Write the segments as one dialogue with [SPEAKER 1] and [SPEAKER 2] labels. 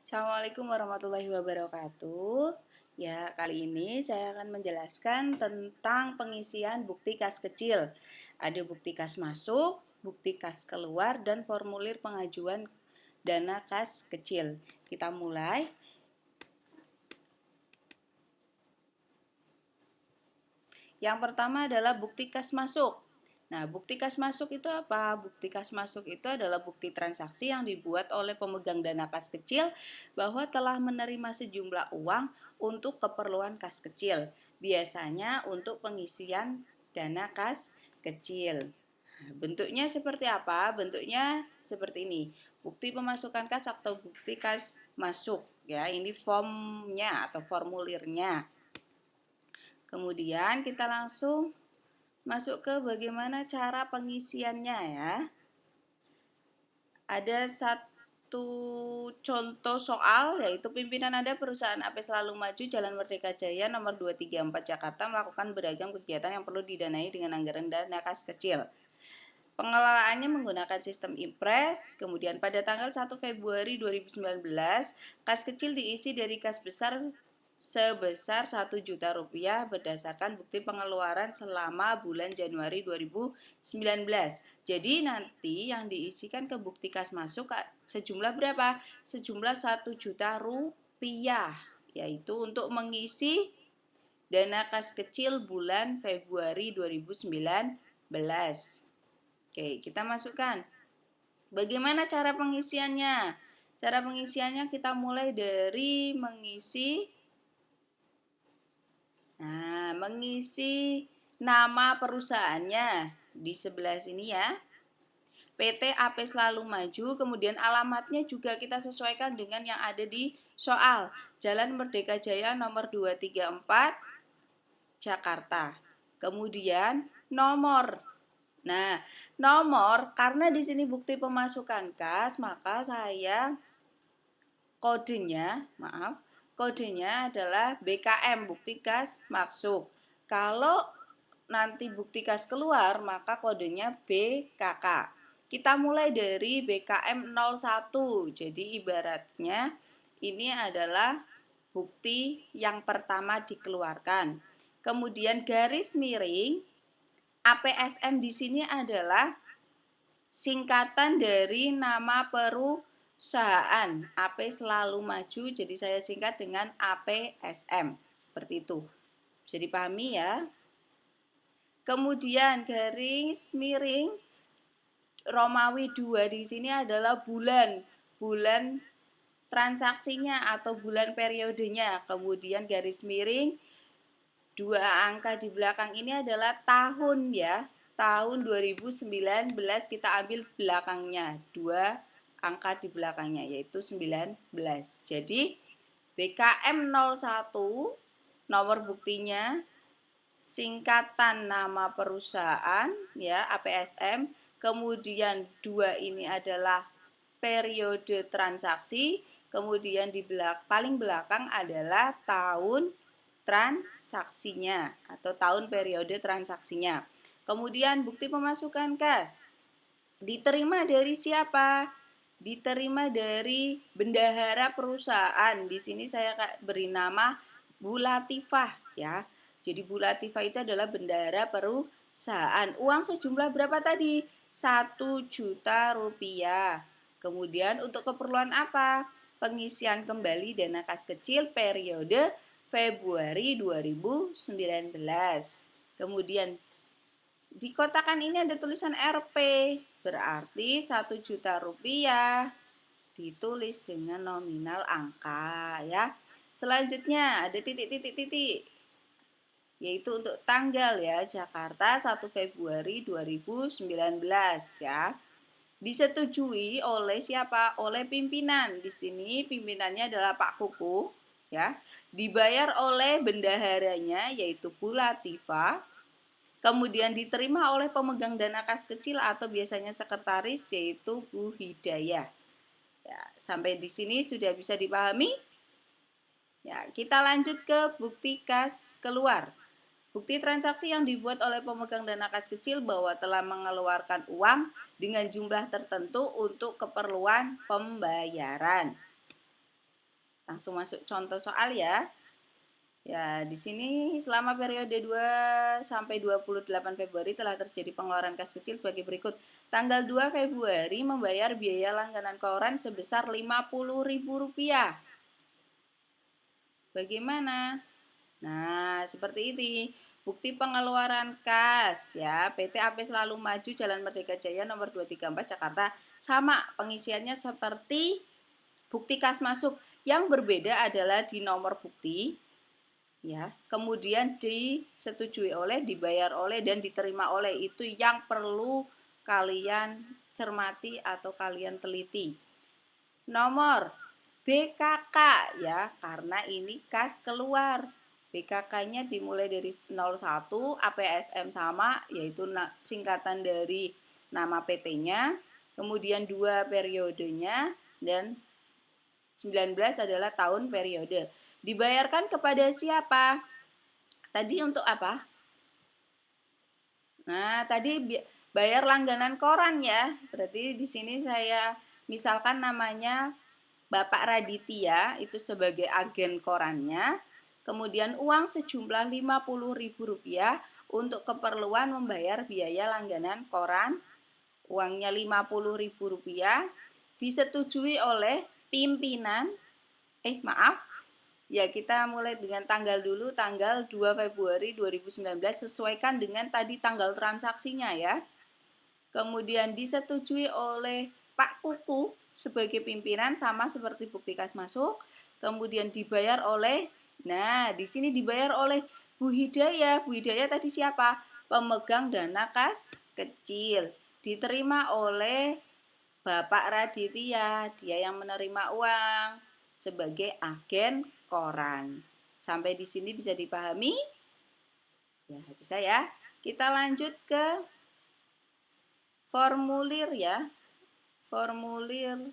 [SPEAKER 1] Assalamualaikum warahmatullahi wabarakatuh. Ya, kali ini saya akan menjelaskan tentang pengisian bukti kas kecil. Ada bukti kas masuk, bukti kas keluar, dan formulir pengajuan dana kas kecil. Kita mulai. Yang pertama adalah bukti kas masuk. Nah, bukti kas masuk itu apa? Bukti kas masuk itu adalah bukti transaksi yang dibuat oleh pemegang dana kas kecil bahwa telah menerima sejumlah uang untuk keperluan kas kecil. Biasanya untuk pengisian dana kas kecil. Nah, bentuknya seperti apa? Bentuknya seperti ini. Bukti pemasukan kas atau bukti kas masuk. Ya, ini formnya atau formulirnya. Kemudian kita langsung masuk ke bagaimana cara pengisiannya ya. Ada satu contoh soal yaitu pimpinan Anda perusahaan AP Selalu Maju Jalan Merdeka Jaya nomor 234 Jakarta melakukan beragam kegiatan yang perlu didanai dengan anggaran dana kas kecil. Pengelolaannya menggunakan sistem impres, kemudian pada tanggal 1 Februari 2019, kas kecil diisi dari kas besar sebesar 1 juta rupiah berdasarkan bukti pengeluaran selama bulan Januari 2019. Jadi nanti yang diisikan ke bukti kas masuk sejumlah berapa? Sejumlah 1 juta rupiah, yaitu untuk mengisi dana kas kecil bulan Februari 2019. Oke, kita masukkan. Bagaimana cara pengisiannya? Cara pengisiannya kita mulai dari mengisi nama perusahaannya di sebelah sini ya. PT AP Selalu Maju, kemudian alamatnya juga kita sesuaikan dengan yang ada di soal. Jalan Merdeka Jaya nomor 234 Jakarta. Kemudian nomor. Nah, nomor karena di sini bukti pemasukan kas, maka saya kodenya adalah BKM, bukti kas masuk. Kalau nanti bukti kas keluar, maka kodenya BKK. Kita mulai dari BKM 01. Jadi ibaratnya ini adalah bukti yang pertama dikeluarkan. Kemudian garis miring APSM di sini adalah singkatan dari nama perusahaan. AP Selalu Maju, jadi saya singkat dengan APSM. Seperti itu. Bisa dipahami ya. Kemudian garis miring Romawi 2 di sini adalah bulan transaksinya atau bulan periodenya. Kemudian garis miring dua angka di belakang ini adalah tahun ya. Tahun 2019 kita ambil belakangnya. Dua angka di belakangnya yaitu 19. Jadi BKM 01 nomor buktinya singkatan nama perusahaan ya APSM. Kemudian 2 ini adalah periode transaksi. Kemudian di paling belakang adalah tahun transaksinya atau tahun periode transaksinya. Kemudian bukti pemasukan kas diterima dari siapa? Diterima dari bendahara perusahaan. Di sini saya beri nama Bu Latifah ya. Jadi Bu Latifah itu adalah bendahara perusahaan. Uang sejumlah berapa tadi? 1 juta rupiah. Kemudian untuk keperluan apa? Pengisian kembali dana kas kecil periode Februari 2019. Kemudian di kotakan ini ada tulisan RP, berarti 1 juta rupiah ditulis dengan nominal angka ya. Selanjutnya ada titik-titik-titik, yaitu untuk tanggal ya, Jakarta 1 Februari 2019 ya. Disetujui oleh siapa? Oleh pimpinan. Di sini pimpinannya adalah Pak Kuku ya. Dibayar oleh bendaharanya yaitu Bu Latifah. Kemudian diterima oleh pemegang dana kas kecil atau biasanya sekretaris yaitu Bu Hidayah. Ya, sampai di sini sudah bisa dipahami? Ya, kita lanjut ke bukti kas keluar. Bukti transaksi yang dibuat oleh pemegang dana kas kecil bahwa telah mengeluarkan uang dengan jumlah tertentu untuk keperluan pembayaran. Langsung masuk contoh soal ya. Ya, di sini selama periode 2 sampai 28 Februari telah terjadi pengeluaran kas kecil sebagai berikut. Tanggal 2 Februari membayar biaya langganan koran sebesar Rp50.000. Bagaimana? Nah, seperti ini. Bukti pengeluaran kas ya. PT AP Selalu Maju Jalan Merdeka Jaya nomor 234 Jakarta. Sama pengisiannya seperti bukti kas masuk. Yang berbeda adalah di nomor bukti ya, kemudian disetujui oleh, dibayar oleh, dan diterima oleh. Itu yang perlu kalian cermati atau kalian teliti. Nomor BKK ya, karena ini kas keluar. BKK-nya dimulai dari 01, APSM sama, yaitu singkatan dari nama PT-nya, kemudian 2 periodenya, dan 19 adalah tahun periode. Dibayarkan kepada siapa? Tadi untuk apa? Nah, tadi bayar langganan koran ya. Berarti di sini saya misalkan namanya Bapak Raditya, itu sebagai agen korannya. Kemudian uang sejumlah Rp50.000 untuk keperluan membayar biaya langganan koran. Uangnya Rp50.000 disetujui oleh pimpinan. Ya, kita mulai dengan tanggal dulu, tanggal 2 Februari 2019, sesuaikan dengan tadi tanggal transaksinya ya. Kemudian disetujui oleh Pak Kuku sebagai pimpinan sama seperti bukti kas masuk. Kemudian dibayar oleh, nah di sini dibayar oleh Bu Hidayah. Bu Hidayah tadi siapa? Pemegang dana kas kecil. Diterima oleh Bapak Raditya, dia yang menerima uang sebagai agen koran. Sampai di sini bisa dipahami? Ya, bisa ya. Kita lanjut ke formulir ya. Formulir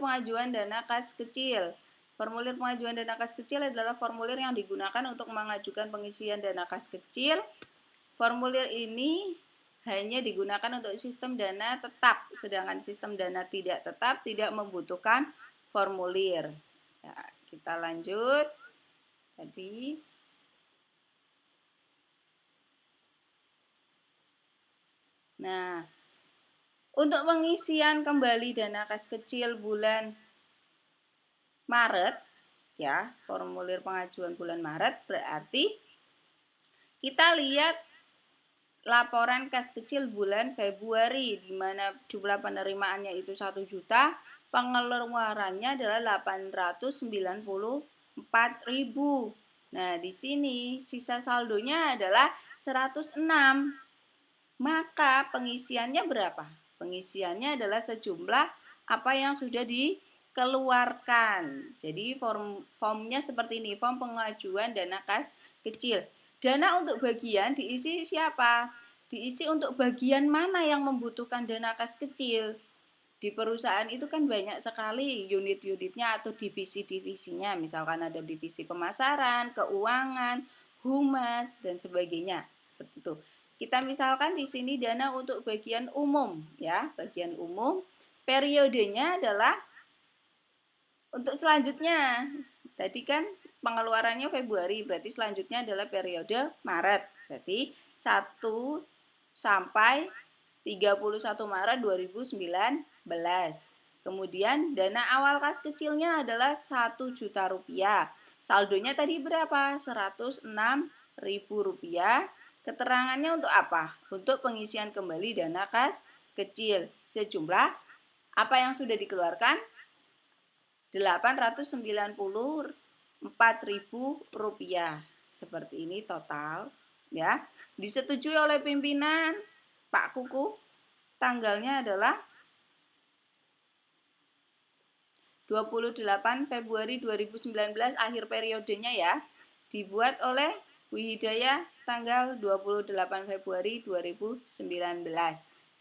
[SPEAKER 1] pengajuan dana kas kecil. Formulir pengajuan dana kas kecil adalah formulir yang digunakan untuk mengajukan pengisian dana kas kecil. Formulir ini hanya digunakan untuk sistem dana tetap, sedangkan sistem dana tidak tetap tidak membutuhkan formulir. Ya, kita lanjut. Tadi nah, untuk pengisian kembali dana kas kecil bulan Maret, ya, formulir pengajuan bulan Maret berarti kita lihat laporan kas kecil bulan Februari, di mana jumlah penerimaannya itu 1 juta, pengeluarannya adalah 894.000. Nah, di sini sisa saldonya adalah 106. Maka pengisiannya berapa? Pengisiannya adalah sejumlah apa yang sudah dikeluarkan. Jadi formnya seperti ini, form pengajuan dana kas kecil. Dana untuk bagian diisi siapa? Diisi untuk bagian mana yang membutuhkan dana kas kecil. Di perusahaan itu kan banyak sekali unit-unitnya atau divisi-divisinya. Misalkan ada divisi pemasaran, keuangan, humas, dan sebagainya. Seperti itu. Kita misalkan di sini dana untuk bagian umum ya, bagian umum. Periodenya adalah untuk selanjutnya. Tadi kan pengeluarannya Februari, berarti selanjutnya adalah periode Maret. Berarti 1 sampai 31 Maret 2019. Kemudian dana awal kas kecilnya adalah 1 juta rupiah. Saldonya tadi berapa? 106.000 rupiah. Keterangannya untuk apa? Untuk pengisian kembali dana kas kecil. Sejumlah apa yang sudah dikeluarkan? Rp894.000. Seperti ini total ya. Disetujui oleh pimpinan Pak Kuku. Tanggalnya adalah 28 Februari 2019, akhir periodenya ya. Dibuat oleh Bu Hidayah tanggal 28 Februari 2019.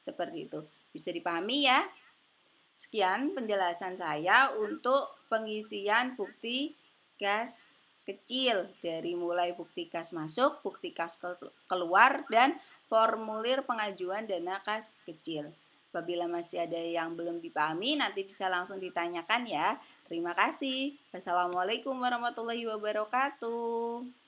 [SPEAKER 1] Seperti itu. Bisa dipahami ya? Sekian penjelasan saya untuk pengisian bukti kas kecil, dari mulai bukti kas masuk, bukti kas keluar, dan formulir pengajuan dana kas kecil. Apabila masih ada yang belum dipahami, nanti bisa langsung ditanyakan ya. Terima kasih. Wassalamualaikum warahmatullahi wabarakatuh.